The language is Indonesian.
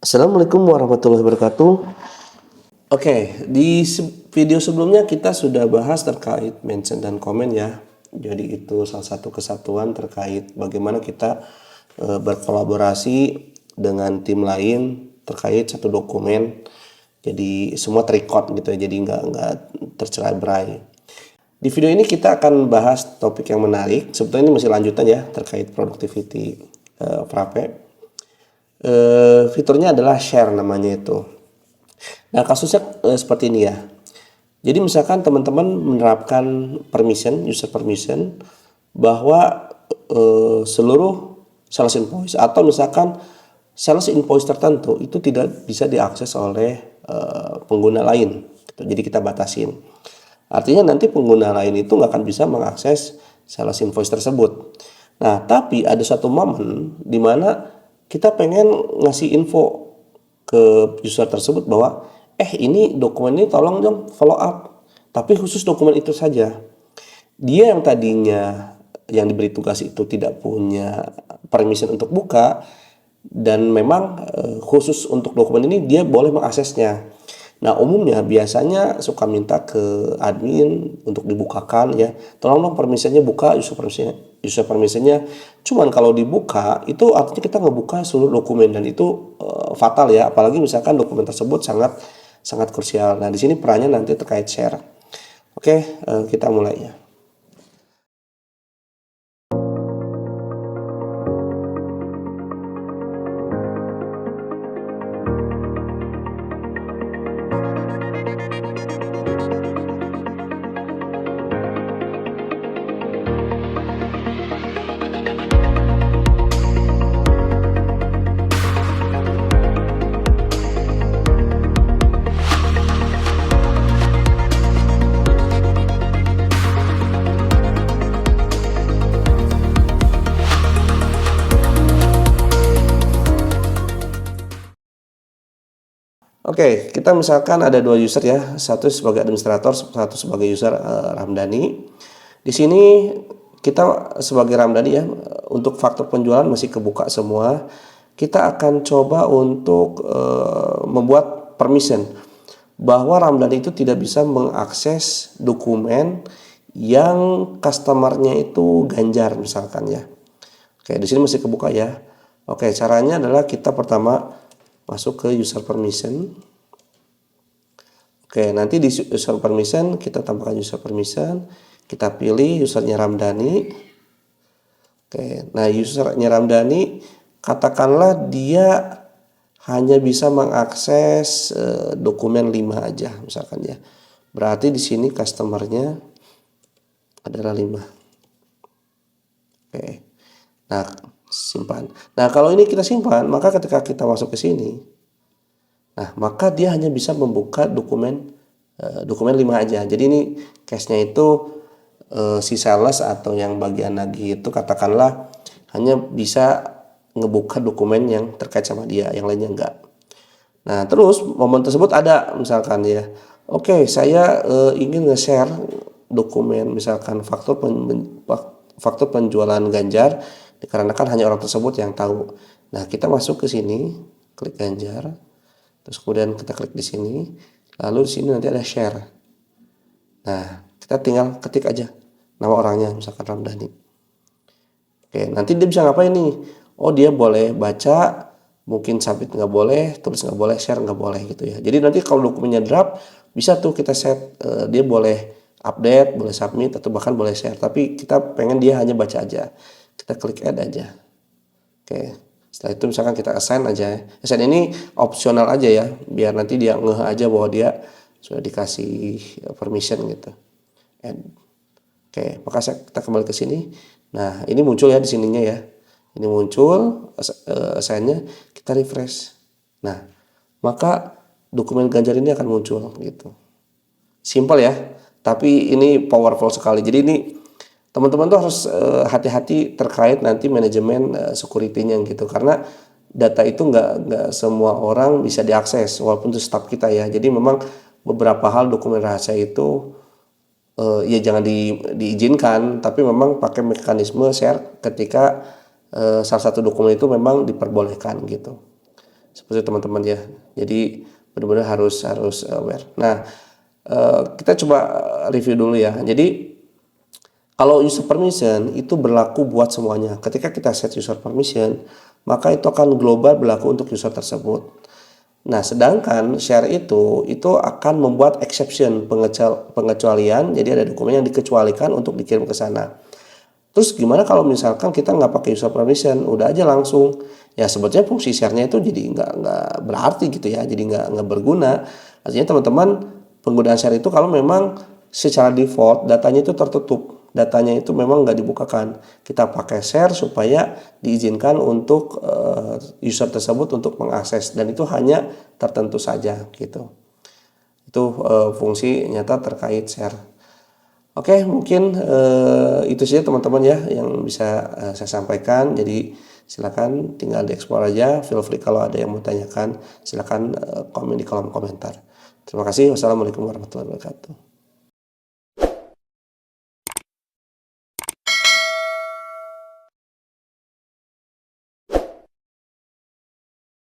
Assalamualaikum warahmatullahi wabarakatuh. Oke, di video sebelumnya kita sudah bahas terkait mention dan komen ya. Jadi itu salah satu kesatuan terkait bagaimana kita berkolaborasi dengan tim lain terkait satu dokumen. Jadi semua terrecord gitu ya. Jadi nggak tercerai-berai. Di video ini kita akan bahas topik yang menarik. Sebetulnya ini masih lanjutan ya terkait productivity Frappe. Fiturnya adalah share namanya itu. Nah, kasusnya seperti ini ya. Jadi misalkan teman-teman menerapkan permission, user permission, bahwa seluruh sales invoice atau misalkan sales invoice tertentu itu tidak bisa diakses oleh pengguna lain. Jadi kita batasin. Artinya nanti pengguna lain itu nggak akan bisa mengakses sales invoice tersebut. Nah, tapi ada satu momen di mana kita pengen ngasih info ke user tersebut bahwa ini dokumen ini tolong dong follow up, tapi khusus dokumen itu saja. Dia yang tadinya yang diberi tugas itu tidak punya permission untuk buka, dan memang khusus untuk dokumen ini dia boleh mengaksesnya. Nah, umumnya biasanya suka minta ke admin untuk dibukakan ya. Tolong dong permissionnya buka, user permissionnya. Cuman kalau dibuka itu artinya kita ngebuka seluruh dokumen, dan itu fatal ya. Apalagi misalkan dokumen tersebut sangat sangat krusial. Nah, di sini perannya nanti terkait share. Oke, kita mulai ya. Oke, kita misalkan ada dua user ya, satu sebagai administrator, satu sebagai user Ramdhani. Di sini kita sebagai Ramdhani ya, untuk faktur penjualan masih kebuka semua. Kita akan coba untuk membuat permission bahwa Ramdhani itu tidak bisa mengakses dokumen yang customernya itu Ganjar misalkan ya. Oke, di sini masih kebuka ya. Oke, caranya adalah kita pertama masuk ke user permission. Oke, nanti di user permission kita tambahkan user permission, kita pilih usernya Ramdhani. Oke, nah usernya Ramdhani katakanlah dia hanya bisa mengakses dokumen 5 aja misalkan ya. Berarti di sini customernya adalah 5. Oke. Nah, simpan. Nah, kalau ini kita simpan, maka ketika kita masuk ke sini, nah, maka dia hanya bisa membuka dokumen 5 aja. Jadi ini case-nya itu si sales atau yang bagian nagih itu katakanlah hanya bisa ngebuka dokumen yang terkait sama dia, yang lainnya enggak. Nah, terus momen tersebut ada misalkan ya. Oke, saya ingin nge-share dokumen misalkan faktur penjualan Ganjar, dikarenakan hanya orang tersebut yang tahu. Nah, kita masuk ke sini, klik Ganjar, terus kemudian kita klik di sini, lalu di sini nanti ada share. Nah, kita tinggal ketik aja nama orangnya, misalkan Ramdhani. Oke, nanti dia bisa ngapain nih? Oh, dia boleh baca, mungkin submit nggak boleh, tulis nggak boleh, share nggak boleh gitu ya. Jadi nanti kalau dokumennya draft, bisa tuh kita set dia boleh update, boleh submit, atau bahkan boleh share. Tapi kita pengen dia hanya baca aja. Kita klik add aja. Oke, setelah itu misalkan kita assign aja. Assign ini opsional aja ya, biar nanti dia ngeh aja bahwa dia sudah dikasih permission gitu. Add. Oke, maka kita kembali ke sini. Nah, ini muncul ya di sininya ya. Ini muncul assignnya, kita refresh. Nah, maka dokumen Ganjar ini akan muncul gitu. Simple ya, tapi ini powerful sekali. Jadi ini teman-teman tuh harus hati-hati terkait nanti manajemen security-nya gitu, karena data itu nggak semua orang bisa diakses walaupun itu staff kita ya. Jadi memang beberapa hal dokumen rahasia itu ya jangan diizinkan, tapi memang pakai mekanisme share ketika salah satu dokumen itu memang diperbolehkan gitu. seperti teman-teman ya. Jadi benar-benar harus aware. Nah, kita coba review dulu ya. Jadi kalau user permission itu berlaku buat semuanya. Ketika kita set user permission, maka itu akan global berlaku untuk user tersebut. Nah, sedangkan share itu akan membuat exception, pengecualian. Jadi ada dokumen yang dikecualikan untuk dikirim ke sana. Terus gimana kalau misalkan kita nggak pakai user permission, udah aja langsung, ya sebetulnya fungsi share-nya itu jadi nggak berarti gitu ya, jadi nggak berguna. Artinya teman-teman, penggunaan share itu kalau memang secara default datanya itu tertutup, datanya itu memang nggak dibukakan. Kita pakai share supaya diizinkan untuk user tersebut untuk mengakses, dan itu hanya tertentu saja gitu. Itu fungsi nyata terkait share. Oke, mungkin itu saja teman-teman ya yang bisa saya sampaikan. Jadi silakan tinggal dieksplor aja. Feel free kalau ada yang mau tanyakan, silakan komen di kolom komentar. Terima kasih. Wassalamualaikum warahmatullahi wabarakatuh.